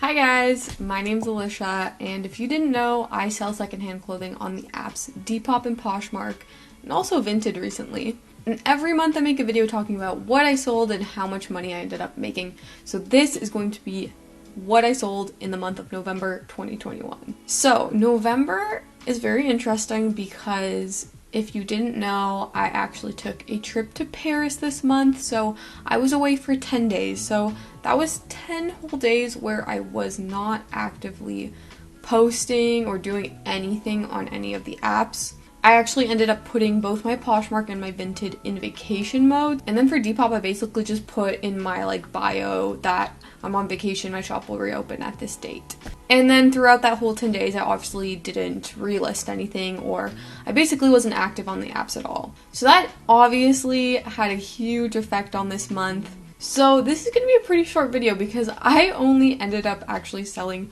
Hi guys, my name's Alicia, and if you didn't know, I sell secondhand clothing on the apps Depop and Poshmark, and also Vinted recently. And every month I make a video talking about what I sold and how much money I ended up making. So this is going to be what I sold in the month of November 2021. So November is very interesting because if you didn't know, I actually took a trip to Paris this month, so I was away for 10 days. So that was 10 whole days where I was not actively posting or doing anything on any of the apps. I actually ended up putting both my Poshmark and my Vinted in vacation mode. And then for Depop, I basically just put in my bio that I'm on vacation, my shop will reopen at this date. And then throughout that whole 10 days, I obviously didn't relist anything, or I basically wasn't active on the apps at all. So that obviously had a huge effect on this month. So this is going to be a pretty short video because I only ended up actually selling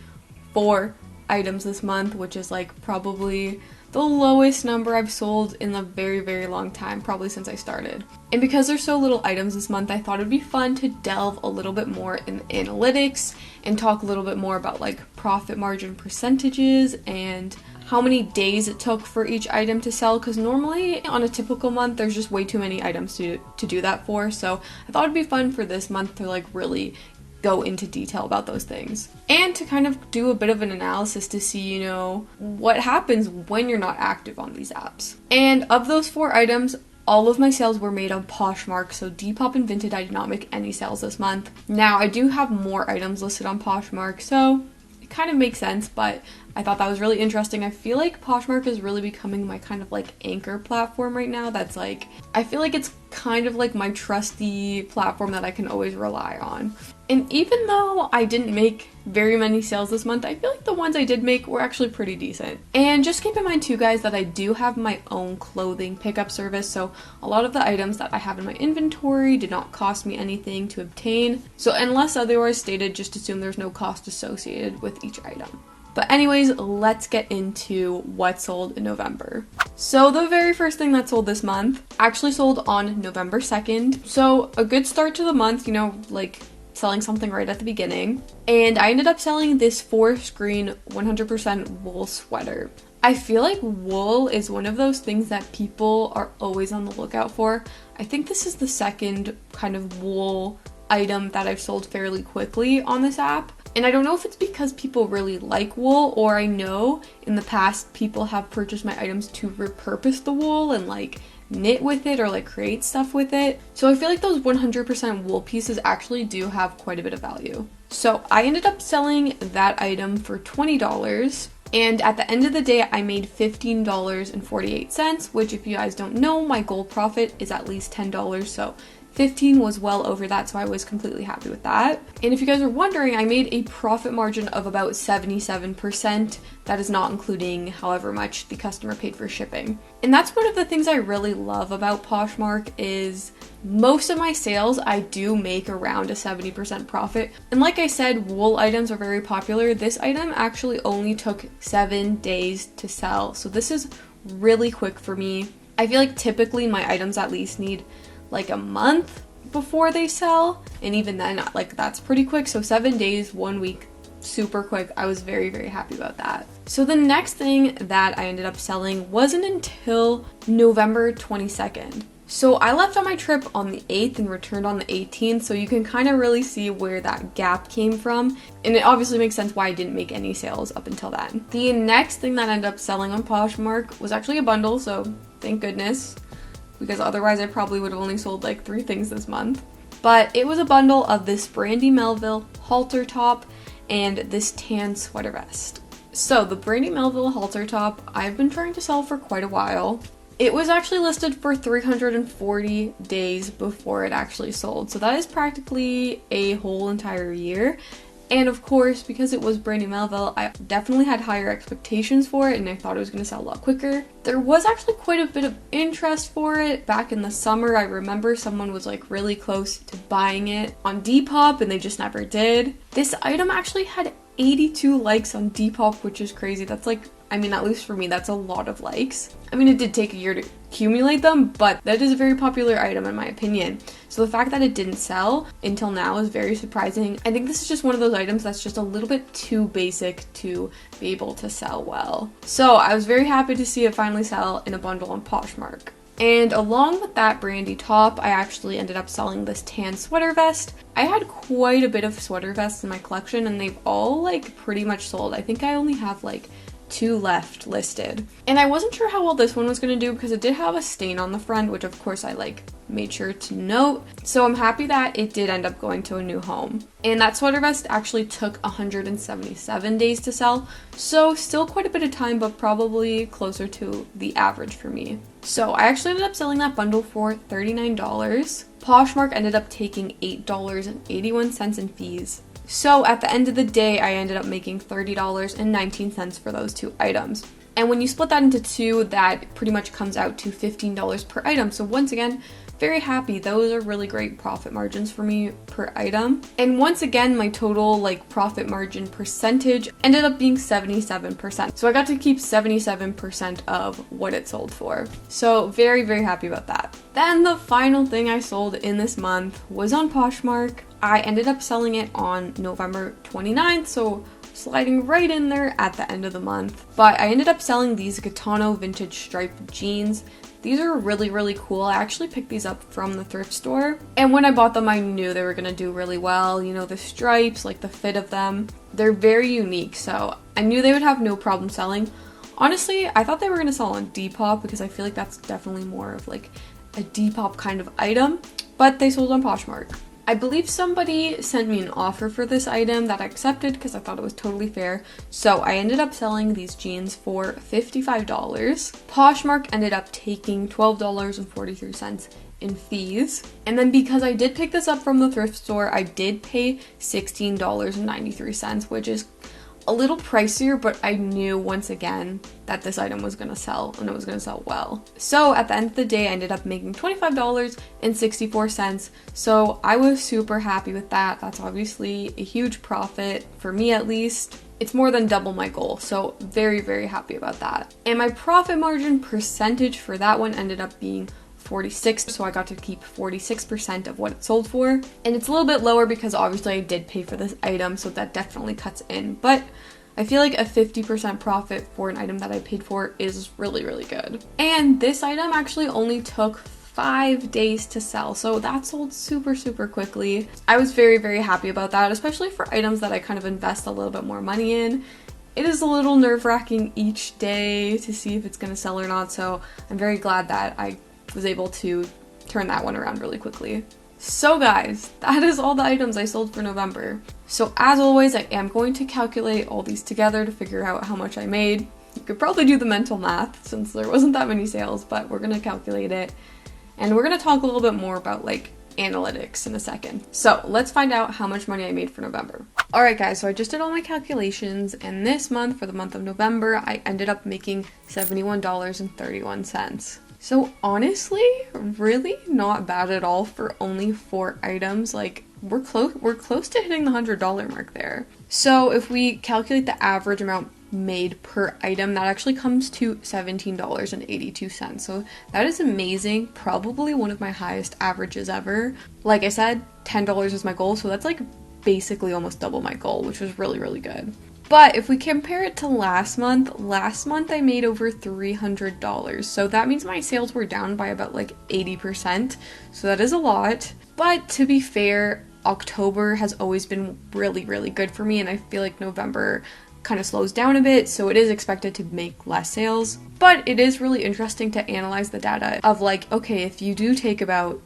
4 items this month, which is probably the lowest number I've sold in a very, very long time, probably since I started. And because there's so little items this month, I thought it'd be fun to delve a little bit more in the analytics and talk a little bit more about profit margin percentages and how many days it took for each item to sell, because normally on a typical month there's just way too many items to do that for. So I thought it'd be fun for this month to really go into detail about those things and to kind of do a bit of an analysis to see, what happens when you're not active on these apps. And of those 4 items, all of my sales were made on Poshmark, so Depop and Vinted I did not make any sales this month. Now I do have more items listed on Poshmark, so it kind of makes sense, but I thought that was really interesting. I feel like Poshmark is really becoming my kind of anchor platform right now. That's I feel like it's kind of my trusty platform that I can always rely on. And even though I didn't make very many sales this month, I feel like the ones I did make were actually pretty decent. And just keep in mind too, guys, that I do have my own clothing pickup service, so a lot of the items that I have in my inventory did not cost me anything to obtain. So unless otherwise stated, just assume there's no cost associated with each item. But anyways, let's get into what sold in November. So the very first thing that sold this month actually sold on November 2nd. So a good start to the month, selling something right at the beginning. And I ended up selling this 4-screen 100% wool sweater. I feel like wool is one of those things that people are always on the lookout for. I think this is the second kind of wool item that I've sold fairly quickly on this app. And I don't know if it's because people really like wool, or I know in the past people have purchased my items to repurpose the wool and knit with it or create stuff with it. So I feel like those 100% wool pieces actually do have quite a bit of value. So I ended up selling that item for $20. And at the end of the day, I made $15.48, which if you guys don't know, my goal profit is at least $10. So 15 was well over that, so I was completely happy with that. And if you guys are wondering, I made a profit margin of about 77%. That is not including however much the customer paid for shipping. And that's one of the things I really love about Poshmark is most of my sales, I do make around a 70% profit. And like I said, wool items are very popular. This item actually only took 7 days to sell. So this is really quick for me. I feel like typically my items at least need a month before they sell, and even then that's pretty quick. So 7 days, 1 week, super quick. I was very, very happy about that. So the next thing that I ended up selling wasn't until November 22nd. So I left on my trip on the 8th and returned on the 18th, so you can kind of really see where that gap came from, and it obviously makes sense why I didn't make any sales up until then. The next thing that I ended up selling on Poshmark was actually a bundle, so thank goodness, because otherwise I probably would have only sold 3 things this month. But it was a bundle of this Brandy Melville halter top and this tan sweater vest. So the Brandy Melville halter top I've been trying to sell for quite a while. It was actually listed for 340 days before it actually sold, so that is practically a whole entire year. And of course, because it was Brandy Melville, I definitely had higher expectations for it and I thought it was going to sell a lot quicker. There was actually quite a bit of interest for it. Back in the summer, I remember someone was really close to buying it on Depop and they just never did. This item actually had 82 likes on Depop, which is crazy. That's I mean, at least for me, that's a lot of likes. I mean, it did take a year to accumulate them, but that is a very popular item in my opinion. So the fact that it didn't sell until now is very surprising. I think this is just one of those items that's just a little bit too basic to be able to sell well. So I was very happy to see it finally sell in a bundle on Poshmark. And along with that brandy top, I actually ended up selling this tan sweater vest. I had quite a bit of sweater vests in my collection and they've all like pretty much sold. I think I only have like 2 left listed. And I wasn't sure how well this one was going to do because it did have a stain on the front, which of course I like made sure to note. So I'm happy that it did end up going to a new home. And that sweater vest actually took 177 days to sell. So still quite a bit of time, but probably closer to the average for me. So I actually ended up selling that bundle for $39. Poshmark ended up taking $8.81 in fees. So at the end of the day, I ended up making $30.19 for those 2 items. And when you split that into 2, that pretty much comes out to $15 per item. So once again, very happy. Those are really great profit margins for me per item. And once again, my total like profit margin percentage ended up being 77%. So I got to keep 77% of what it sold for. So very, very happy about that. Then the final thing I sold in this month was on Poshmark. I ended up selling it on November 29th, so sliding right in there at the end of the month. But I ended up selling these Gitano vintage striped jeans. These are really, really cool. I actually picked these up from the thrift store. And when I bought them, I knew they were gonna do really well. You know, the stripes, like the fit of them, they're very unique. So I knew they would have no problem selling. Honestly, I thought they were gonna sell on Depop because I feel like that's definitely more of like a Depop kind of item, but they sold on Poshmark. I believe somebody sent me an offer for this item that I accepted because I thought it was totally fair. So I ended up selling these jeans for $55. Poshmark ended up taking $12.43 in fees. And then because I did pick this up from the thrift store, I did pay $16.93, which is a little pricier, but I knew once again that this item was gonna sell and it was gonna sell well. So at the end of the day, I ended up making $25.64. So I was super happy with that. That's obviously a huge profit for me at least. It's more than double my goal, so very, very happy about that. And my profit margin percentage for that one ended up being 46, so I got to keep 46% of what it sold for. And it's a little bit lower because obviously I did pay for this item, so that definitely cuts in. But I feel like a 50% profit for an item that I paid for is really, really good. And this item actually only took 5 days to sell, so that sold super, super quickly. I was very, very happy about that, especially for items that I kind of invest a little bit more money in. It is a little nerve-wracking each day to see if it's going to sell or not, so I'm very glad that I was able to turn that one around really quickly. So guys, that is all the items I sold for November. So as always, I am going to calculate all these together to figure out how much I made. You could probably do the mental math since there wasn't that many sales, but we're gonna calculate it. And we're gonna talk a little bit more about like analytics in a second. So let's find out how much money I made for November. Alright guys, so I just did all my calculations, and this month, for the month of November, I ended up making $71.31. So honestly, really not bad at all for only 4 items. Like we're close to hitting the $100 mark there. So if we calculate the average amount made per item, that actually comes to $17.82. So that is amazing. Probably one of my highest averages ever. Like I said, $10 is my goal, so that's like basically almost double my goal, which was really, really good. But if we compare it to last month I made over $300. So that means my sales were down by about like 80%. So that is a lot. But to be fair, October has always been really, really good for me. And I feel like November kind of slows down a bit. So it is expected to make less sales. But it is really interesting to analyze the data of like, okay, if you do take about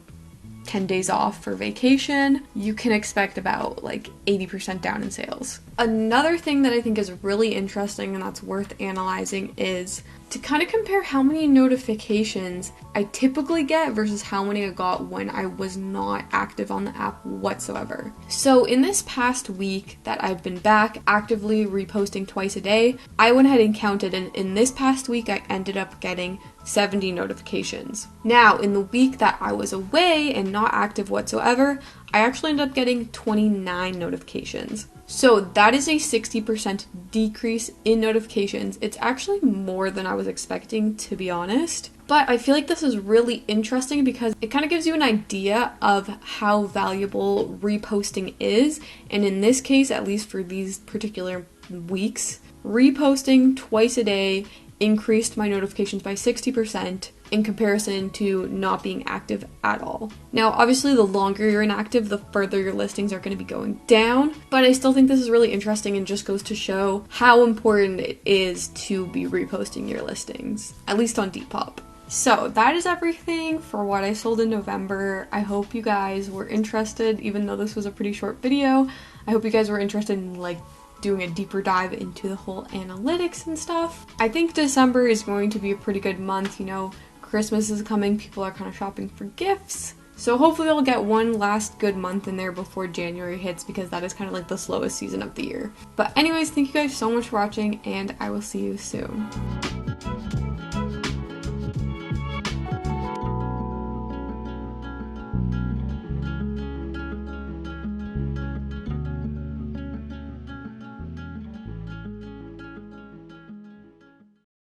10 days off for vacation, you can expect about like 80% down in sales. Another thing that I think is really interesting and that's worth analyzing is to kind of compare how many notifications I typically get versus how many I got when I was not active on the app whatsoever. So in this past week that I've been back actively reposting twice a day, I went ahead and counted, and in this past week I ended up getting 70 notifications. Now, in the week that I was away and not active whatsoever, I actually ended up getting 29 notifications. So that is a 60% decrease in notifications. It's actually more than I was expecting, to be honest. But I feel like this is really interesting because it kind of gives you an idea of how valuable reposting is. And in this case, at least for these particular weeks, reposting twice a day increased my notifications by 60% in comparison to not being active at all. Now, obviously, the longer you're inactive, the further your listings are going to be going down, but I still think this is really interesting and just goes to show how important it is to be reposting your listings, at least on Depop. So that is everything for what I sold in November. I hope you guys were interested, even though this was a pretty short video. I hope you guys were interested in doing a deeper dive into the whole analytics and stuff. I think December is going to be a pretty good month. You know, Christmas is coming, people are kind of shopping for gifts. So hopefully I'll get one last good month in there before January hits, because that is kind of like the slowest season of the year. But anyways, thank you guys so much for watching, and I will see you soon.